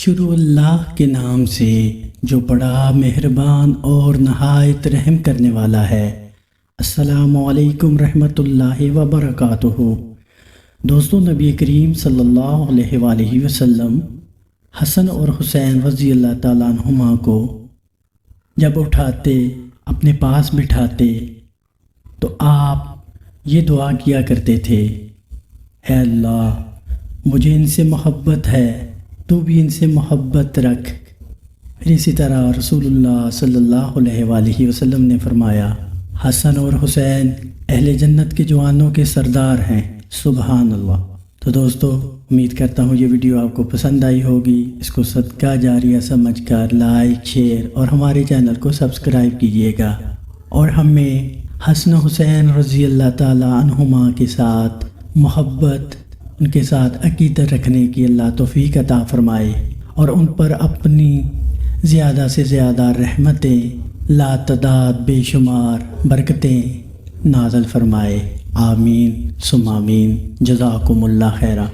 شروع اللہ کے نام سے جو بڑا مہربان اور نہایت رحم کرنے والا ہے۔ السلام علیکم رحمۃ اللہ وبرکاتہ۔ دوستو، نبی کریم صلی اللہ علیہ وآلہ وسلم حسن اور حسین رضی اللہ تعالیٰ عنہما کو جب اٹھاتے اپنے پاس بٹھاتے تو آپ یہ دعا کیا کرتے تھے، اے اللہ مجھے ان سے محبت ہے، تو بھی ان سے محبت رکھ۔ پھر اسی طرح رسول اللہ صلی اللہ علیہ وآلہ وسلم نے فرمایا، حسن اور حسین اہل جنت کے جوانوں کے سردار ہیں، سبحان اللہ۔ تو دوستو، امید کرتا ہوں یہ ویڈیو آپ کو پسند آئی ہوگی۔ اس کو صدقہ جاریہ سمجھ کر لائک، شیئر اور ہمارے چینل کو سبسکرائب کیجیے گا، اور ہمیں حسن حسین رضی اللہ تعالیٰ عنہما کے ساتھ محبت، ان کے ساتھ عقیدت رکھنے کی اللہ توفیق عطا فرمائے، اور ان پر اپنی زیادہ سے زیادہ رحمتیں، لا تعداد بے شمار برکتیں نازل فرمائے۔ آمین ثم آمین۔ جزاکم اللہ خیرہ۔